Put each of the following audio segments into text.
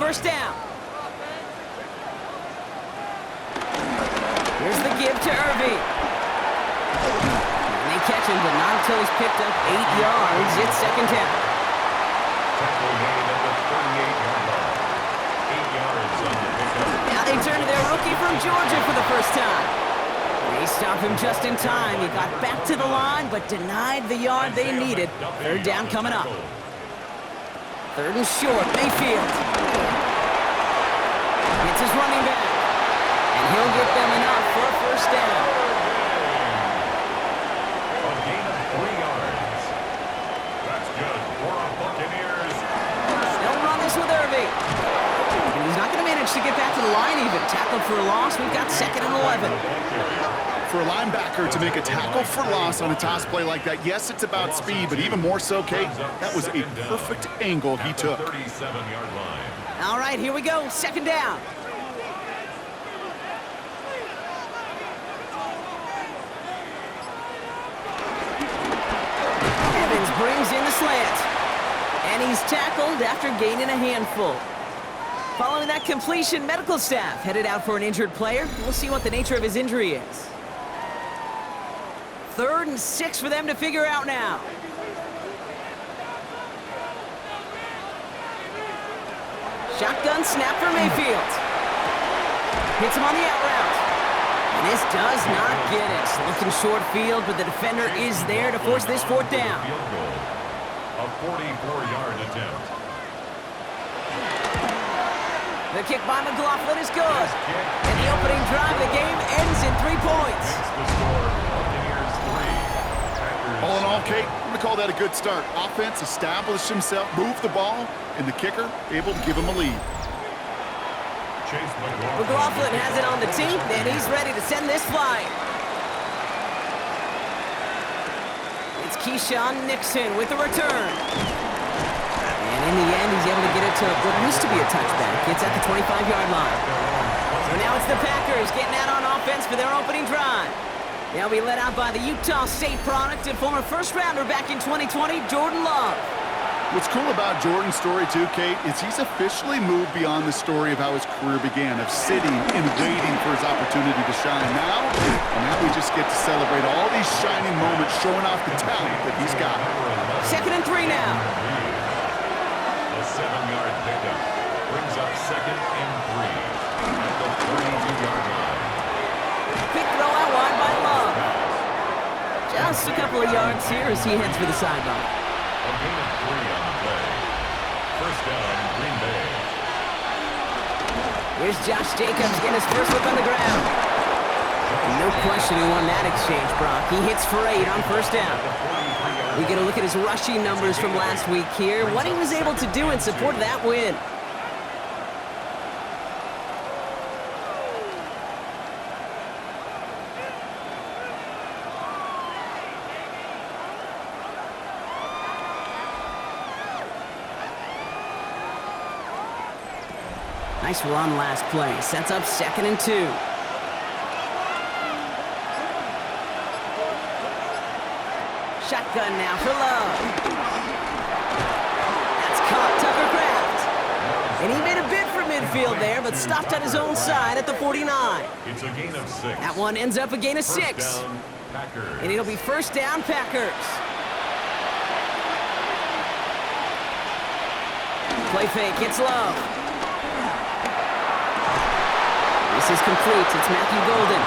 first down. Here's the give to Irving. And they catch him, but not until he's picked up 8 yards. It's second down. Tackle made at the 38-yard line. 8 yards on the pickup. Now they turn to their rookie from Georgia for the first time. They stop him just in time. He got back to the line, but denied the yard they needed. Third down coming up. Third and short, Mayfield. It's his running back. And he'll get them enough for a first down. A gain of 3 yards. That's good for our Buccaneers. They'll run this with Irving. And he's not going to manage to get back to the line even. Tackled for a loss. We've got second and 11. For a linebacker to make a tackle for loss on a toss play like that, yes, it's about speed, but even more so, Kate, that was a perfect angle he took. 37-yard line. All right, here we go. Second down. Evans brings in the slant. And he's tackled after gaining a handful. Following that completion, medical staff headed out for an injured player. We'll see what the nature of his injury is. 3rd and 6 for them to figure out now. Shotgun snap for Mayfield. Hits him on the out route. And this does not get it. Looking short field, but the defender is there to force this fourth down. Field goal. A 44-yard attempt. The kick by McLaughlin is good. And the opening drive of the game ends in 3 points. The score, Buccaneers 3. Packers. All in all, Kate, I'm going to call that a good start. Offense established himself, moved the ball, and the kicker able to give him a lead. Chase McLaughlin has it on the tee, and he's ready to send this flying. It's Keyshawn Nixon with the return. And in the end, he's able to get it to what used to be a touchback. It's at the 25-yard line. So now it's the Packers getting out on offense for their opening drive. They'll be led out by the Utah State product and former first-rounder back in 2020, Jordan Love. What's cool about Jordan's story, too, Kate, is he's officially moved beyond the story of how his career began, of sitting and waiting for his opportunity to shine. Now we just get to celebrate all these shining moments, showing off the talent that he's got. 2nd and 3 now. A 7-yard pickup brings up 2nd and 3 at the 32-yard line. Quick throw out wide by Love. Just a couple of yards here as he heads for the sideline. A gain of 3 on the play. First down, Green Bay. Here's Josh Jacobs getting his first look on the ground. No question who won that exchange, Brock. He hits for 8 on first down. We get a look at his rushing numbers from last week here. What he was able to do in support of that win. Nice run last play. Sets up 2nd and 2. Shotgun now for Love. That's caught. Tucker Kraft. And he made a bid for midfield there, but stopped on his own side at the 49. It's a gain of 6. That one ends up a gain of 6. First down, Packers. And it'll be first down, Packers. Play fake. It's Love. This is complete. It's Matthew Golden.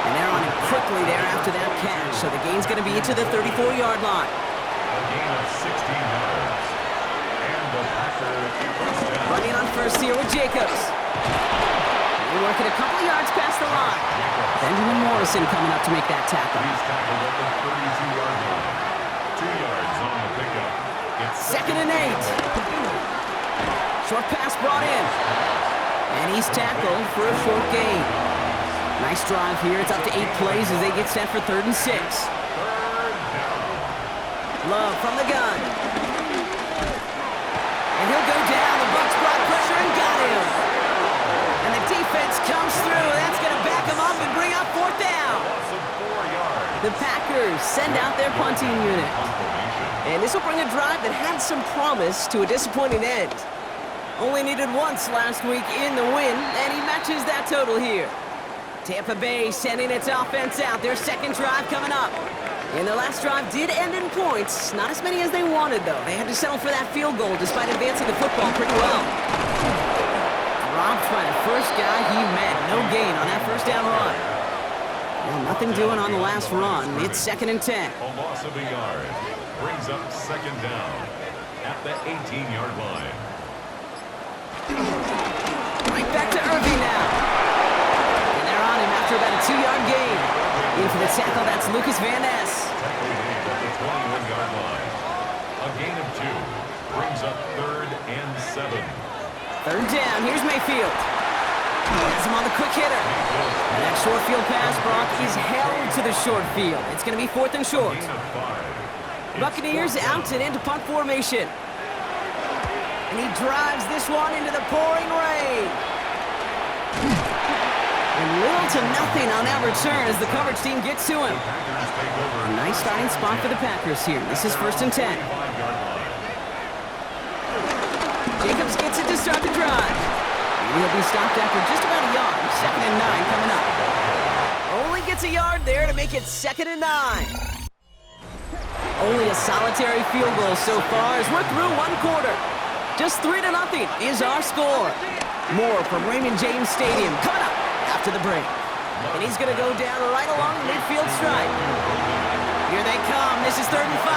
And they're on him quickly there after that catch. So the gain's going to be into the 34-yard line. A gain of 16 yards. And the Packers first down. Running on first here with Jacobs. They're working a couple yards past the line. Benjamin Morrison coming up to make that tackle. He's tackled at the 32-yard line. 2 yards on the pickup. It's 2nd and 8. Short pass brought in. And he's tackled for a short gain. Nice drive here. It's up to 8 plays as they get set for 3rd and 6. Love from the gun. And he'll go down. The Bucs brought pressure and got him. And the defense comes through. That's going to back him up and bring up 4th down. The Packers send out their punting unit. And this will bring a drive that had some promise to a disappointing end. Only needed once last week in the win, and he matches that total here. Tampa Bay sending its offense out. Their second drive coming up. And their last drive did end in points. Not as many as they wanted, though. They had to settle for that field goal despite advancing the football pretty well. Dropped by the first guy he met. No gain on that first down run. Well, nothing doing on the last run. It's 2nd and 10. A loss of a yard. Brings up 2nd down at the 18-yard line. Right back to Irving now. And they're on him after about a 2-yard gain. In for the tackle, that's Lucas Van Ness. Tackle made at the 21-yard line. A gain of 2. Brings up 3rd and 7. 3rd down, here's Mayfield. Has him on the quick hitter. And that short field pass, Brock, is held to the short field. It's going to be 4th and short. Gain of 5. Buccaneers out and into punt formation. And he drives this one into the pouring rain. And little to nothing on that return as the coverage team gets to him. A nice starting spot for the Packers here. This is 1st and 10. Jacobs gets it to start the drive. He'll be stopped after just about a yard. 2nd and 9 coming up. Only gets a yard there to make it 2nd and 9. Only a solitary field goal so far as we're through one quarter. Just 3-0 is our score. More from Raymond James Stadium coming up after the break. And he's going to go down right along the midfield stripe. Here they come. This is 3rd and 5.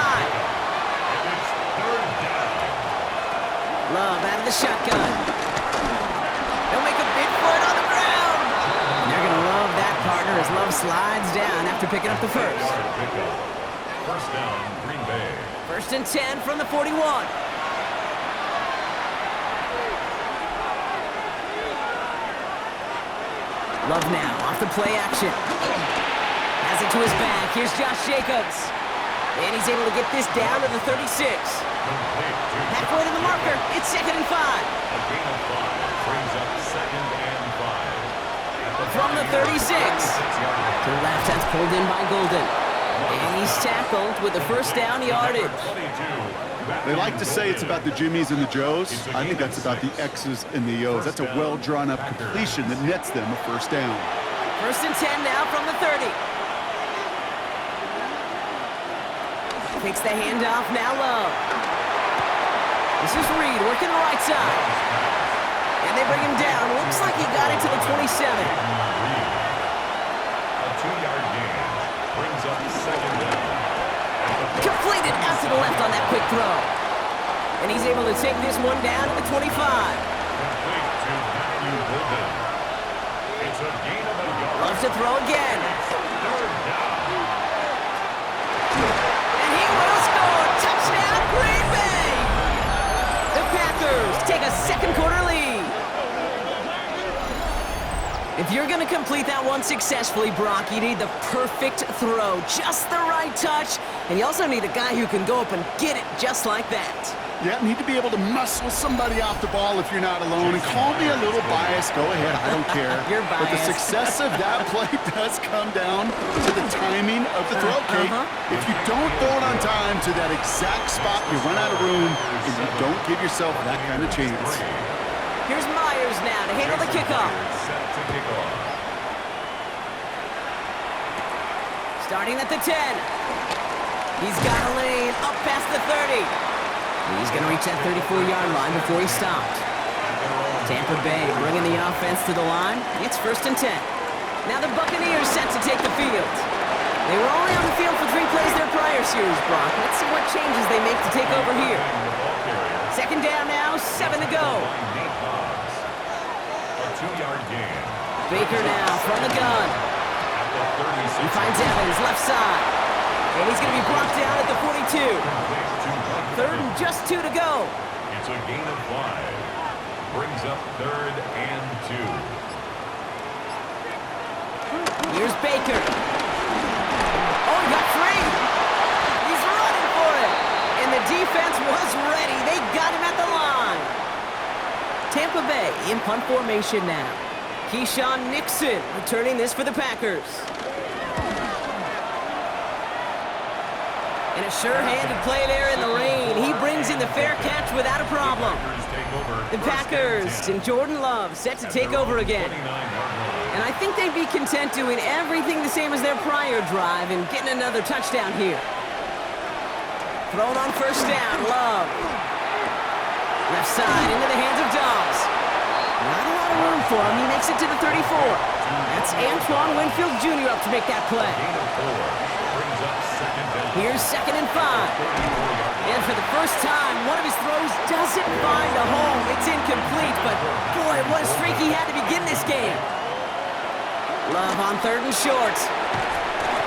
Love out of the shotgun. They'll make a bid for it on the ground. And they're going to love that, partner, as Love slides down after picking up the first. 1st down, Green Bay. 1st and 10 from the 41. Love now, off the play action. Has it to his back. Here's Josh Jacobs. And he's able to get this down to the 36. Halfway to the marker. It's 2nd and 5. A gain of 5 brings up 2nd and 5. From the 36. To the left, that's pulled in by Golden. And he's tackled with the first down yardage. They like to say it's about the Jimmies and the Joes. I think that's about the X's and the O's. That's a well-drawn-up completion that nets them a first down. 1st and 10 now from the 30. Takes the handoff, now Love. This is Reed working the right side. And they bring him down. Looks like he got it to the 27. A 2-yard gain brings up 2nd down. Completed out to the left on that quick throw. And he's able to take this one down to the 25. Complete to Matthew Golden. It's a gain of a yard. Loves to throw again. 3rd down. And he will score. Touchdown, Green Bay. The Packers take a second quarter lead. If you're going to complete that one successfully, Brock, you need the perfect throw, just the right touch, and you also need a guy who can go up and get it just like that. Yeah, need to be able to muscle somebody off the ball if you're not alone. And call me a little biased. Go ahead, I don't care. You're But the biased. success of that play does come down to the timing of the throw, Kate. If you don't throw it on time to that exact spot, you run out of room, and you don't give yourself that kind of chance. Here's Myers now to handle the kickoff. Set to kick off. Starting at the 10. He's got a lane up past the 30. He's going to reach that 34-yard line before he stopped. Tampa Bay bringing the offense to the line. It's 1st and 10. Now the Buccaneers set to take the field. They were only on the field for 3 plays their prior series, Brock. Let's see what changes they make to take over here. 2nd down now, 7 to go. Nate Hobbs. A 2-yard gain. Baker now from the gun. At the 36. He finds Evans left side. And he's going to be brought down at the 42. 3rd and just 2 to go. It's a gain of 5. Brings up 3rd and 2. Here's Baker. Oh, he got free. He's running for it. And the defense was ready. They got him at the line. Tampa Bay in punt formation now. Keyshawn Nixon returning this for the Packers. And a sure-handed play there in the rain. He brings in the fair catch without a problem. The Packers and Jordan Love set to take over again. And I think they'd be content doing everything the same as their prior drive and getting another touchdown here. Thrown on first down, Love. Left side into the hands of Dobbs. Not a lot of room for him. He makes it to the 34. That's Antoine Winfield Jr. up to make that play. Here's 2nd and 5. And for the first time, one of his throws doesn't find a home. It's incomplete, but boy, what a streak he had to begin this game. Love on 3rd and short.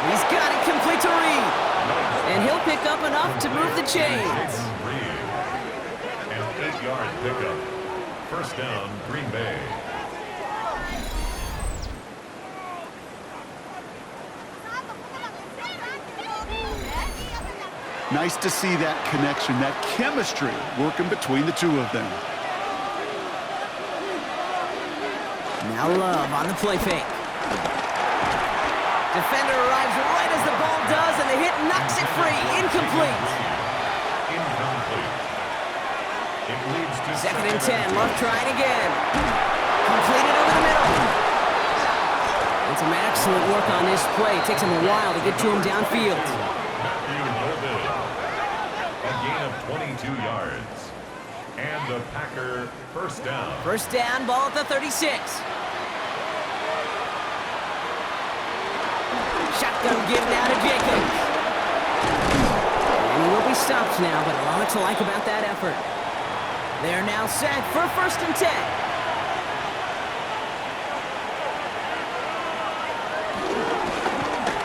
He's got it complete to Reed. And he'll pick up enough to move the chains. An 8-yard pickup. First down, Green Bay. Nice to see that connection, that chemistry working between the two of them. Now Love on the play fake. Defender arrives right as the ball does, and the hit knocks it free. Incomplete. It leads to 2nd and 10. Love trying again. Completed over the middle. And some excellent work on this play. It takes him a while to get to him downfield. A gain of 22 yards. And the Packer first down. First down, ball at the 36. Shotgun give now to Jacobs. And he will be stopped now, but a lot to like about that effort. They're now set for 1st and 10.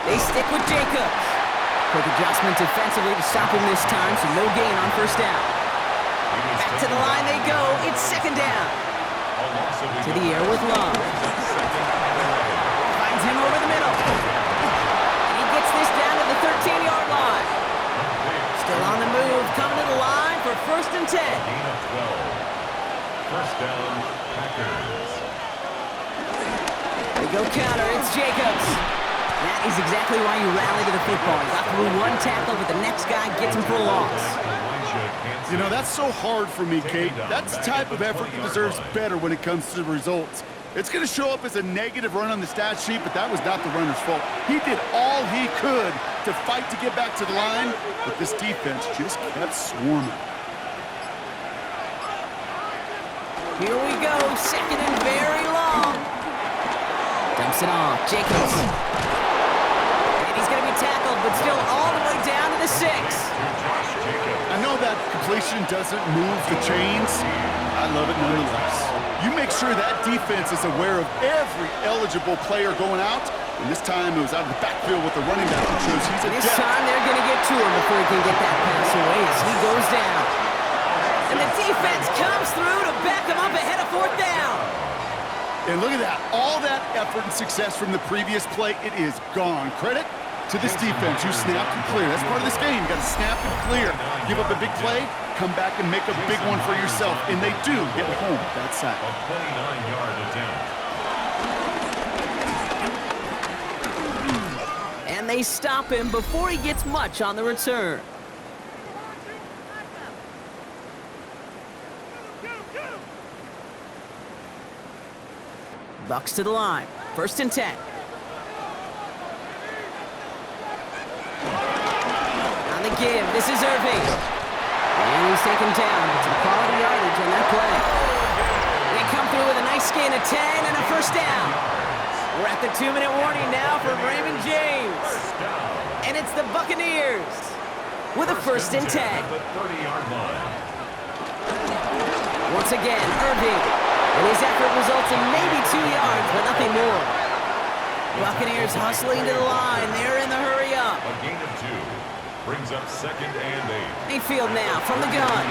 They stick with Jacobs. Quick adjustment defensively to stop him this time, so no gain on first down. Back to the line they go. It's 2nd down. To the air with Love. Finds him over the middle. And he gets this down to the 13-yard line. Still on the move, coming to the line for 1st and 10. Gain of 12. First down, Packers. They go counter. It's Jacobs. That is exactly why you rally to the football. He got through one tackle, but the next guy gets him for a loss. You know, that's so hard for me, Kate. That's the type of effort that deserves better when it comes to the results. It's going to show up as a negative run on the stat sheet, but that was not the runner's fault. He did all he could to fight to get back to the line, but this defense just kept swarming. Here we go, 2nd and very long. Dumps it off, Jacobs. And he's going to be tackled, but still all the way down to the 6. I know that completion doesn't move the chains. I love it nonetheless. You make sure that defense is aware of every eligible player going out, and this time it was out of the backfield with the running back, which shows he's a This depth. time they're going to get to him before he can get that pass away as he goes down. And the defense comes through to back him up ahead of 4th down. And look at that. All that effort and success from the previous play, it is gone. Credit to this defense. You snapped and clear. That's part of this game. You got to snap and clear. Give up a big play, come back and make a big one for yourself. And they do get home with that sack. A 29-yard attempt. And they stop him before he gets much on the return. Bucks to the line. 1st and 10. On the give, this is Irving. And he's taken down. Some quality yardage on that play. They come through with a nice gain of 10 and a first down. We're at the 2-minute warning now from Raymond James. And it's the Buccaneers with a 1st and 10. The 30-yard line. Once again, Irving. And his effort results in maybe 2 yards, but nothing more. Buccaneers hustling to the line. They're in the hurry up. A gain of 2. Brings up 2nd and 8. Mayfield now from the gun.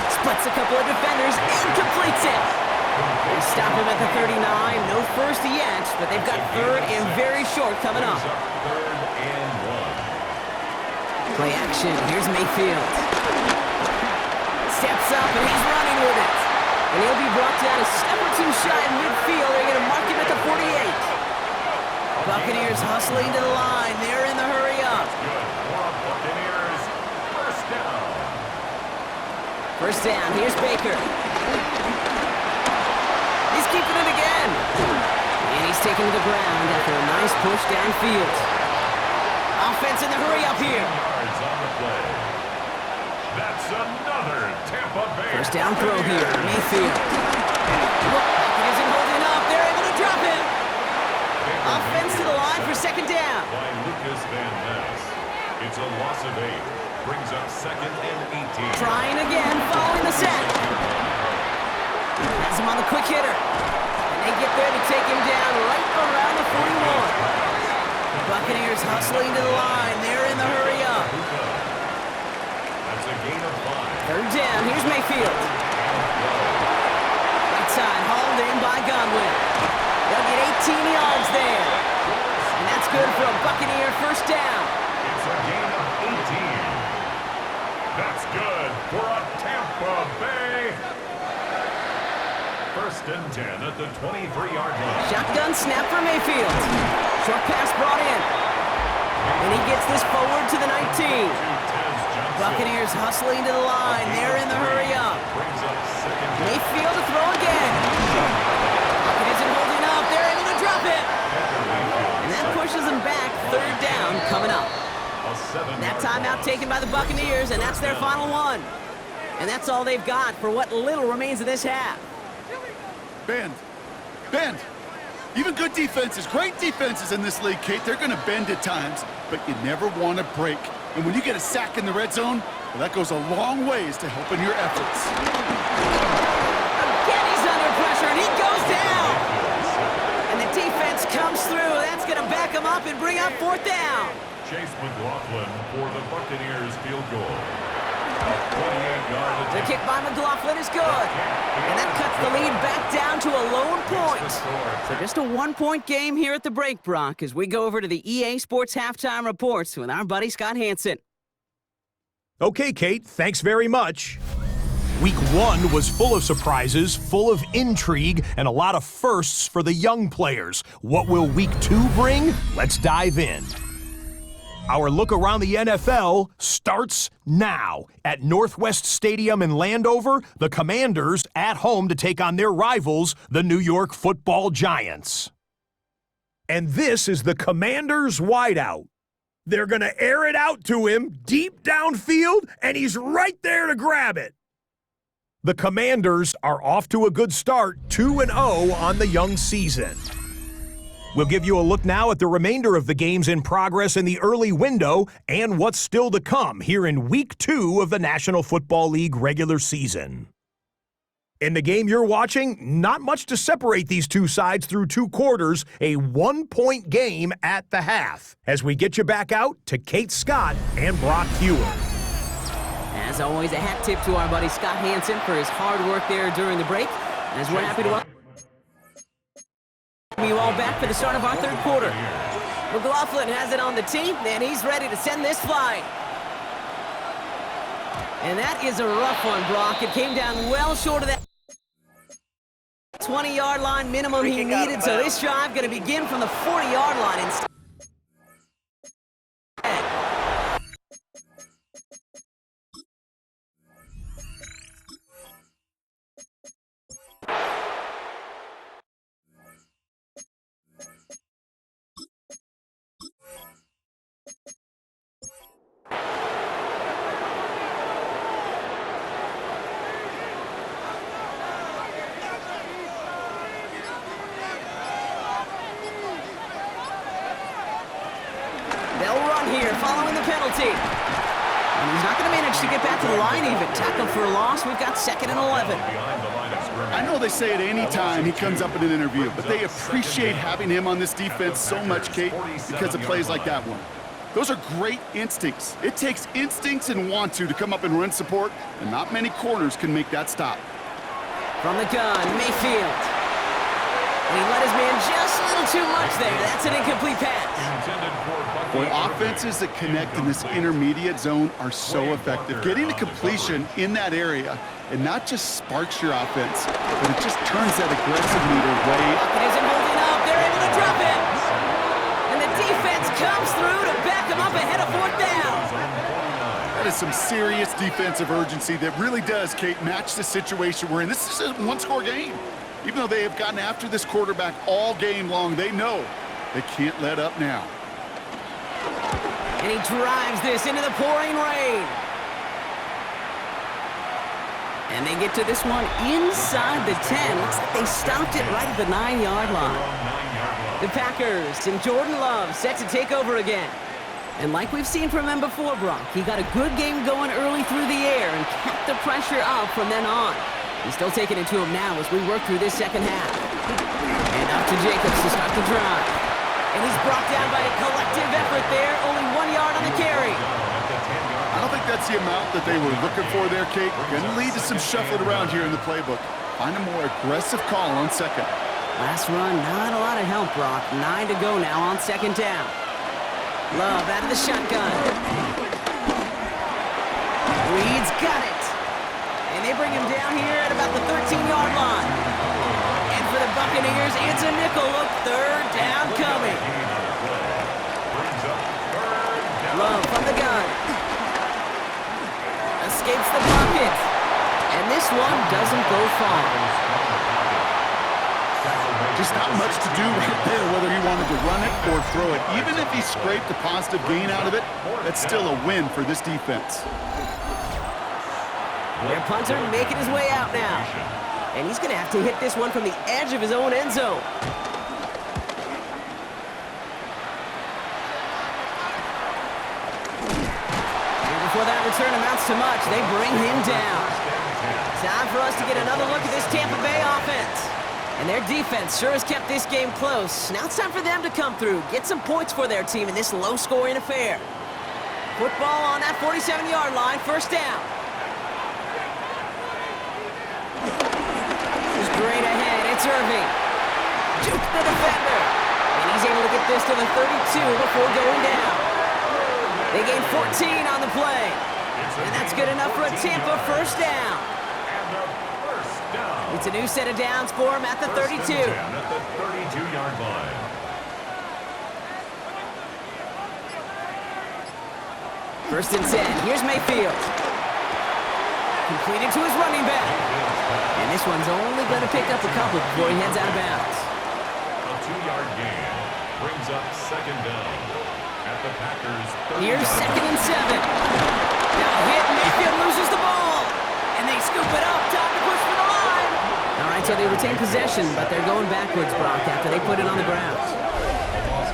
Splits a couple of defenders and completes it. They stop him at the 39. No first yet, but they've got 3rd and very short coming up. 3rd and 1. Play action. Here's Mayfield. Steps up and he's running with it. And he'll be brought down a step or two shy of midfield. They're going to mark him at the 48. Buccaneers hustling to the line. They're in the hurry up. First down, here's Baker. He's keeping it again. And he's taken to the ground after a nice push downfield. Offense in the hurry up here. Yards on the play. That's another Tampa Bay. First down throw here, Mayfield. Look, it isn't holding up. They're able to drop him. Offense to the line for second down. By Lucas Van Ness. It's a loss of 8. Brings up second and 18. Trying again, following the sack. Has him on the quick hitter. And they get there to take him down right around the 41. The Buccaneers hustling to the line. They're in the hurry up. That's a gain of 5. Third down, here's Mayfield. Right side, hauled in by Godwin. They'll get 18 yards there. And that's good for a Buccaneer first down. It's a gain of 18. That's good for a Tampa Bay. First and 10 at the 23-yard line. Shotgun snap for Mayfield. Short pass brought in. And he gets this forward to the 19. Buccaneers hustling to the line. They're in the hurry up. Brings up second down. Mayfield to throw again. It isn't holding up. They're able to drop it. And that pushes them back. Third down coming up. That timeout taken by the Buccaneers, and that's their final one. And that's all they've got for what little remains of this half. Bend. Bend. Even good defenses, great defenses in this league, Kate, they're going to bend at times, but you never want to break. And when you get a sack in the red zone, well, that goes a long ways to helping your efforts. Again, he's under pressure, and he goes down. And the defense comes through. That's going to back him up and bring up fourth down. Chase McLaughlin for the Buccaneers field goal. 28-yard The kick by McLaughlin is good. And that cuts the lead back down to a lone point. So just a one-point game here at the break, Brock, as we go over to the EA Sports Halftime Reports with our buddy Scott Hansen. Okay, Kate, thanks very much. Week 1 was full of surprises, full of intrigue, and a lot of firsts for the young players. What will Week 2 bring? Let's dive in. Our look around the NFL starts now. At Northwest Stadium in Landover, the Commanders at home to take on their rivals, the New York Football Giants. And this is the Commanders' wideout. They're going to air it out to him deep downfield, and he's right there to grab it. The Commanders are off to a good start, 2-0 on the young season. We'll give you a look now at the remainder of the games in progress in the early window and what's still to come here in Week 2 of the National Football League regular season. In the game you're watching, not much to separate these two sides through 2 quarters, a 1-point game at the half. As we get you back out to Kate Scott and Brock Hewer. As always, a hat tip to our buddy Scott Hansen for his hard work there during the break. As we're happy to welcome you all back for the start of our third quarter. McLaughlin has it on the tee, and he's ready to send this flying. And that is a rough one, Brock. It came down well short of that 20-yard line minimum he needed, so this drive going to begin from the 40-yard line instead. They'll run here, following the penalty. And he's not going to manage to get back to the line even. Tackle for a loss. We've got 2nd and 11. I know they say it any time he comes up in an interview, but they appreciate having him on this defense so much, Kate, because of plays like that one. Those are great instincts. It takes instincts and want to come up and run support, and not many corners can make that stop. From the gun, Mayfield. And he let his man just a little too much there. That's an incomplete pass. Boy, offenses that connect in this intermediate zone are so effective. Getting to completion in that area, and not just sparks your offense, but it just turns that aggressive meter way up. It isn't holding up. They're able to drop it. And the defense comes through to back him up ahead of 4th down. That is some serious defensive urgency that really does, Kate, match the situation we're in. This is a one-score game. Even though they have gotten after this quarterback all game long, they know they can't let up now. And he drives this into the pouring rain. And they get to this one inside the 10. Looks like they stopped it right at the 9-yard line. The Packers and Jordan Love set to take over again. And like we've seen from him before, Brock, he got a good game going early through the air and kept the pressure up from then on. He's still taking it to him now as we work through this second half. And up to Jacobs to start the drive. And he's brought down by a collective effort there. Only 1 yard on the carry. I don't think that's the amount that they were looking for there, Kate. Going to lead to some shuffling around here in the playbook. Find a more aggressive call on second. Last run, not a lot of help, Brock. 9 to go now on second down. Love out of the shotgun. Reed's got it. And they bring him down here at about the 13-yard line. And for the Buccaneers, it's a nickel look. Third down coming. Love from the gun. Escapes the pocket. And this one doesn't go far. Just not much to do right there, whether he wanted to run it or throw it. Even if he scraped a positive gain out of it, that's still a win for this defense. Their punter making his way out now. And he's going to have to hit this one from the edge of his own end zone. And before that return amounts to much, they bring him down. Time for us to get another look at this Tampa Bay offense. And their defense sure has kept this game close. Now it's time for them to come through, get some points for their team in this low-scoring affair. Football on that 47-yard line, first down. Straight ahead, it's Irving. Juke the defender. And he's able to get this to the 32 before going down. They gain 14 on the play. And that's good enough for a Tampa first down. It's a new set of downs for him at the 32. At the 32-yard line. First and 10. Here's Mayfield. Completed to his running back. And this one's only going to pick up a couple before he heads out of bounds. A 2-yard gain brings up second down at the Packers' 30. Here's second and 7. Now hit, Mayfield loses the ball. And they scoop it up. Time to push for the line. All right, so they retain possession, but they're going backwards, Brock, after they put it on the ground.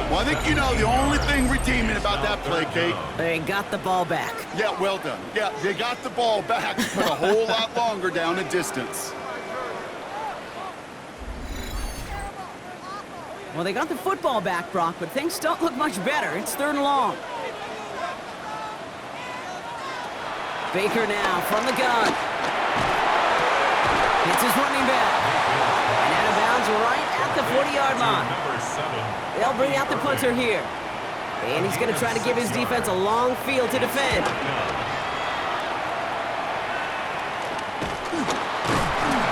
Well, I think you know the only thing redeeming about that play, Kate. They got the ball back. Yeah, well done. Yeah, they got the ball back, but a whole lot longer down a distance. Well, they got the football back, Brock, but things don't look much better. It's third and long. Baker now from the gun. Hits his running back. And out of bounds right at the 40-yard line. They'll bring out the punter here. And he's going to try to give his defense a long field to defend.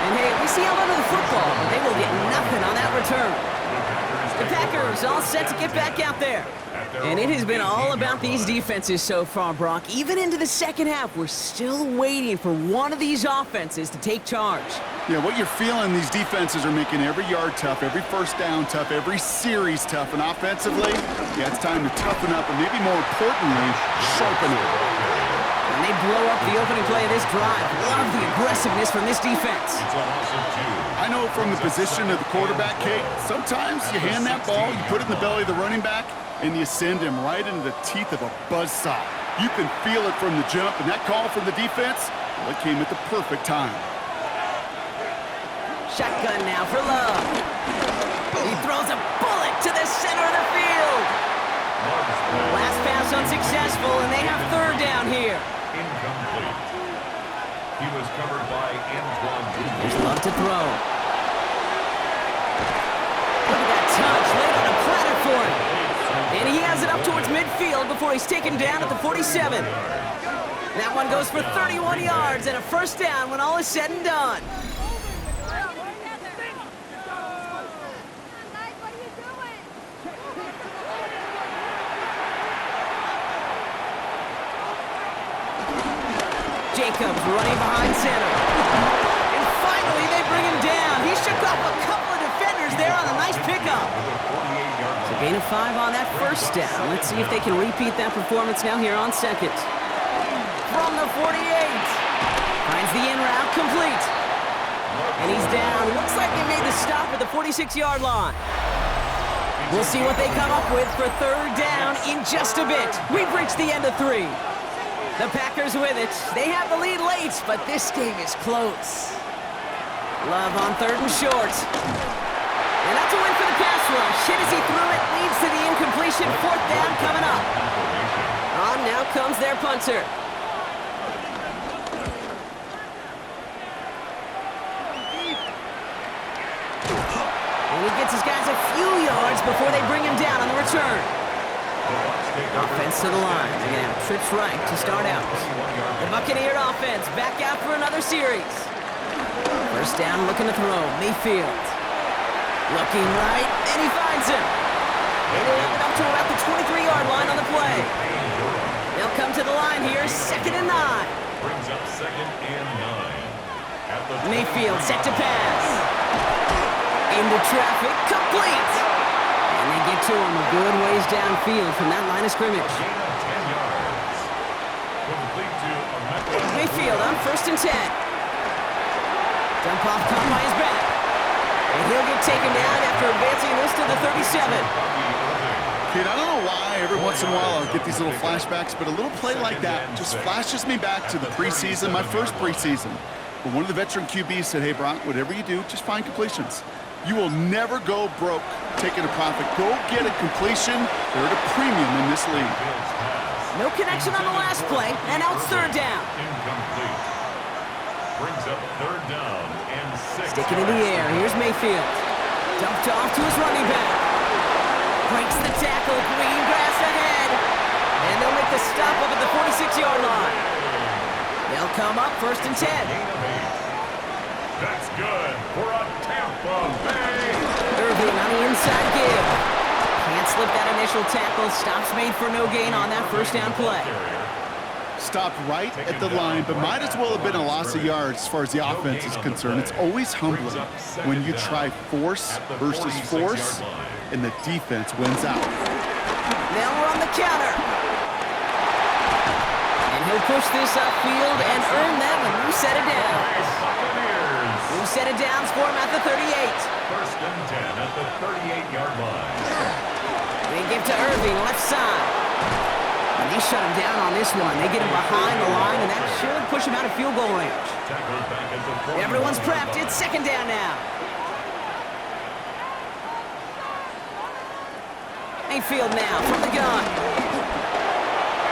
And hey, we see a lot of the football, but they will get nothing on that return. The Packers all set to get back out there. And it has been all about these defenses so far, Brock. Even into the second half, we're still waiting for one of these offenses to take charge. Yeah, what you're feeling, these defenses are making every yard tough, every first down tough, every series tough. And offensively, yeah, it's time to toughen up and maybe more importantly, sharpen up. And they blow up the opening play of this drive. Love the aggressiveness from this defense. It's I know from the position of the quarterback, Kate, sometimes you hand that ball, you put it in the belly of the running back, and you send him right into the teeth of a buzzsaw. You can feel it from the jump, and that call from the defense, well, it came at the perfect time. Shotgun now for Love. He throws a bullet to the center of the field. Last pass unsuccessful, and they have third down here. Incomplete. He was covered by Antoine. There's Love to throw. Look at that touch, laid on a platter for him. And he has it up towards midfield before he's taken down at the 47. That one goes for 31 yards and a first down when all is said and done. Jacobs running behind center. And finally, they bring him down. He shook off a couple of defenders there on a nice pickup. So gain of 5 on that first down. Let's see if they can repeat that performance now here on second. From the 48. Finds the in route complete. And he's down. Looks like they made the stop at the 46-yard line. We'll see what they come up with for third down in just a bit. We've reached the end of 3. The Packers with it. They have the lead late, but this game is close. Love on third and short. And that's a win for the pass rush. Hit as he threw it, leads to the incompletion. Fourth down coming up. On now comes their punter. And he gets his guys a few yards before they bring him down on the return. Offense to the line. They're going to have trips right to start out. The Buccaneer offense back out for another series. First down, looking to throw. Mayfield. Looking right, and he finds him. And he'll have it up to about the 23-yard line on the play. They'll come to the line here, 2nd and 9. Brings up 2nd and 9. Mayfield set to pass. Into traffic, complete. And they get to him a good ways downfield from that line of scrimmage. Gain of 10 yards. Complete to Mayfield on 1st and 10. Dump off caught by his back. And he'll get taken down after advancing this to the 37. Kid, I don't know why every once in a while I'll get these little flashbacks, but a little play like that just flashes me back to the preseason, my first preseason. But one of the veteran QBs said, hey, Brock, whatever you do, just find completions. You will never go broke taking a profit. Go get a completion. They're at a premium in this league. No connection on the last play, and now it's third down. Incomplete. Brings up 3rd down and 6. Sticking in the air, here's Mayfield. Dumped off to his running back. Breaks the tackle, green grass ahead. And they'll make the stop up at the 46-yard line. They'll come up 1st and 10. Gain of 8. That's good for a Tampa Bay. Irving on the inside give. Can't slip that initial tackle. Stops made for no gain on that first down play. Stopped right at the line, but might as well have been a loss of yards as far as the offense is concerned. It's always humbling when you try force versus force, and the defense wins out. Now we're on the counter. And he'll push this upfield and earn them a new set of downs. New set of downs for him at the 38. 1st and 10 at the 38-yard line. They give to Irving, left side. And they shut him down on this one. They get him behind the line, and that should push him out of field goal range. Tackled back at the 40. Everyone's prepped. It's 2nd down now. Mayfield now from the gun.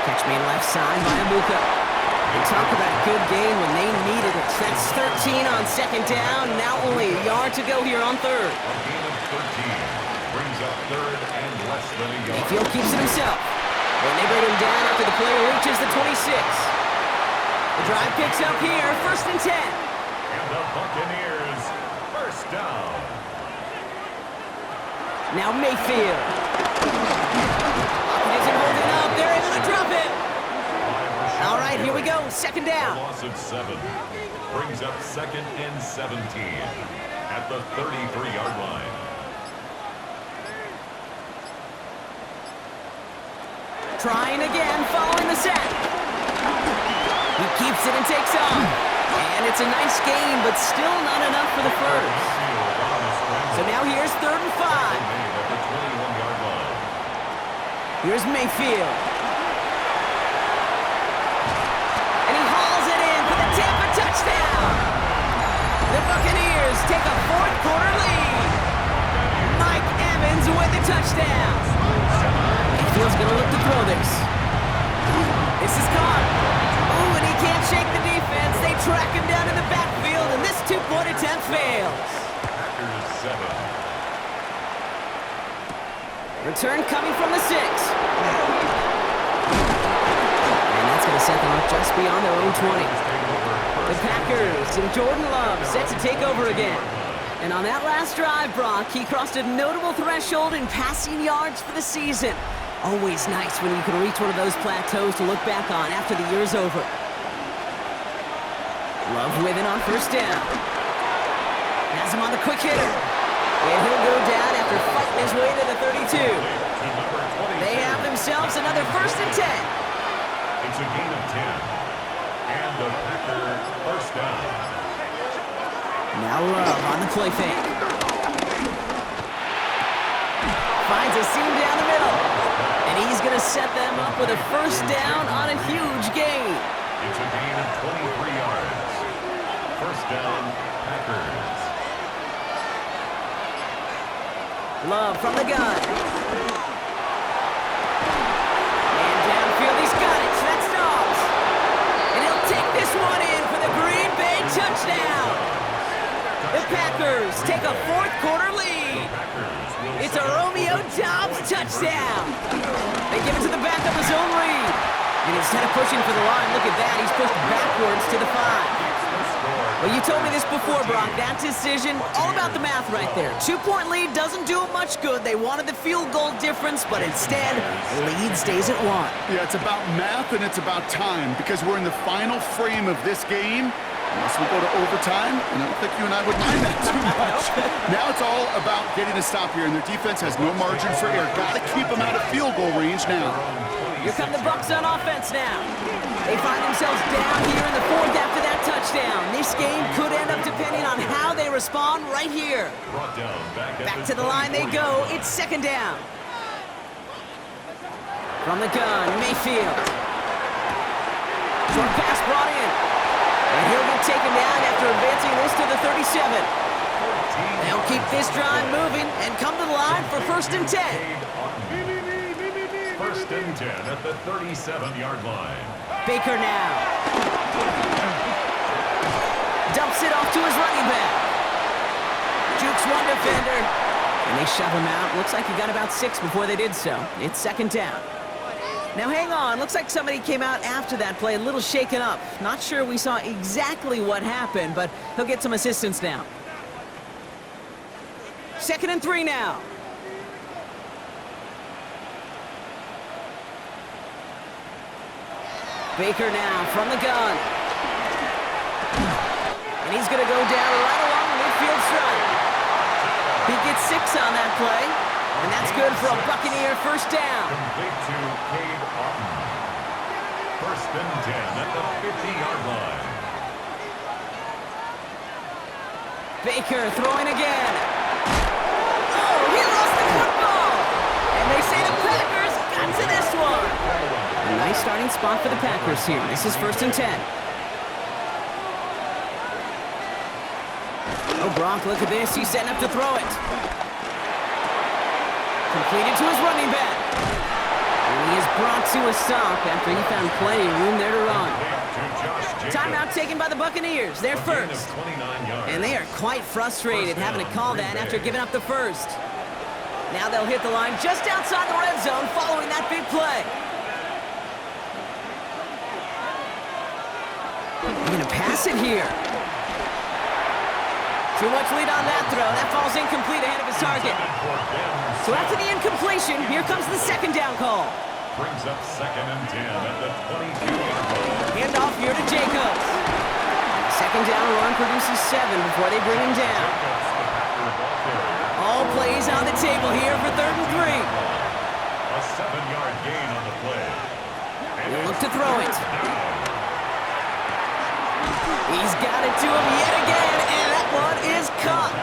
Catch me left side by Abuka. And talk about a good game when they needed it. That's 13 on 2nd down. Now only a yard to go here on 3rd. A gain of 13. Brings up 3rd and less than a yard. Mayfield keeps it himself. And they bring him down after the player reaches the 26. The drive picks up here, 1st and 10. And the Buccaneers, 1st down. Now Mayfield. Lockett isn't holding up. They're able to drop it. All right, here we go. 2nd down. A loss of 7. Brings up 2nd and 17 at the 33-yard line. Trying again, following the sack. He keeps it and takes off. And it's a nice gain, but still not enough for the first. So now here's 3rd and 5. At the 21-yard line. Here's Mayfield. And he hauls it in for the Tampa touchdown. The Buccaneers take a 4th-quarter lead. Mike Evans with the touchdown. Mayfield's going to look to throw this. This is caught. Ooh, and he can't shake the defense. They track him down in the backfield, and this 2-point attempt fails. Packers 7. Return coming from the 6. And that's going to set them up just beyond their own 20. The Packers and Jordan Love set to take over again. And on that last drive, Brock, he crossed a notable threshold in passing yards for the season. Always nice when you can reach one of those plateaus to look back on after the year's over. Love with it on first down. Has him on the quick hitter. And he'll go down after fighting his way to the 32. They have themselves another 1st and 10. It's a gain of 10. And the Packer first down. Now Love on the play fake. Finds a seam down the middle. And he's going to set them up with a 1st down on a huge gain. It's a gain of 23 yards. First down, Packers. Love from the gun. And downfield, he's got it. That's Dobbs. And he'll take this one in for the Green Bay touchdown. The Packers take a 4th quarter lead. It's a Romeo Dobbs touchdown. They give it to the back of his own read. And instead of pushing for the line, look at that, he's pushed backwards to the 5. Well, you told me this before, Brock. That decision, all about the math right there. 2-point lead doesn't do them much good. They wanted the field goal difference, but instead, the lead stays at 1. Yeah, it's about math and it's about time because we're in the final frame of this game. Unless we go to overtime, and I don't think you and I would mind that too much. Now it's all about getting a stop here, and their defense has no margin for error. Got to keep them out of field goal range now. Here come the Bucs on offense now. They find themselves down here in the 4th after that touchdown. This game could end up depending on how they respond right here. Back to the line they go. It's 2nd down. From the gun, Mayfield. Short pass brought in. And he'll get taken down after advancing this to the 37. They'll keep this drive moving and come to the line for 1st and 10. 1st and 10 at the 37-yard line. Baker now. Dumps it off to his running back. Jukes one defender. And they shove him out. Looks like he got about 6 before they did so. It's 2nd down. Now hang on. Looks like somebody came out after that play a little shaken up. Not sure we saw exactly what happened, but he'll get some assistance now. 2nd and 3 now. Baker now from the gun. And he's going to go down right along the midfield stripe. He gets 6 on that play. And that's good for a Buccaneer 1st down. Complete to Cade Otton. 1st and 10 at the 50-yard line. Baker throwing again. Oh, he lost the football. And they say the Packers got to this one. A nice starting spot for the Packers here. This is 1st and 10. Oh, Brock, look at this. He's setting up to throw it. Completed to his running back. And he is brought to a stop after he found plenty of room there to run. Timeout taken by the Buccaneers. They're 1st. And they are quite frustrated having to call that after giving up the 1st. Now they'll hit the line just outside the red zone following that big play. They're going to pass it here. Too much lead on that throw. That falls incomplete ahead of his target. So after the incompletion, here comes the 2nd down call. Brings up 2nd and 10 at the 22-yard line. Handoff here to Jacobs. 2nd down run produces 7 before they bring him down. All plays on the table here for 3rd and 3. A 7-yard gain on the play. He'll look to throw it. He's got it to him yet again, and that one is caught.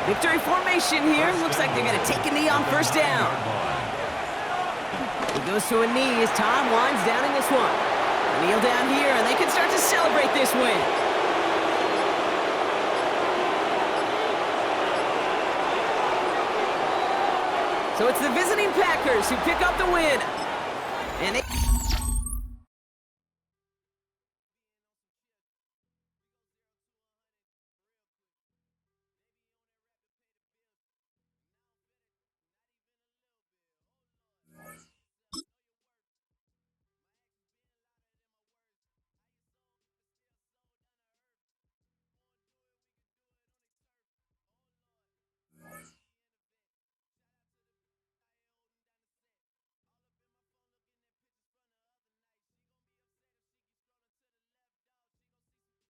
Victory formation here. Looks like they're going to take a knee on 1st down. He goes to a knee as Tom winds down in this one. Kneel down here, and they can start to celebrate this win. So it's the visiting Packers who pick up the win. And they...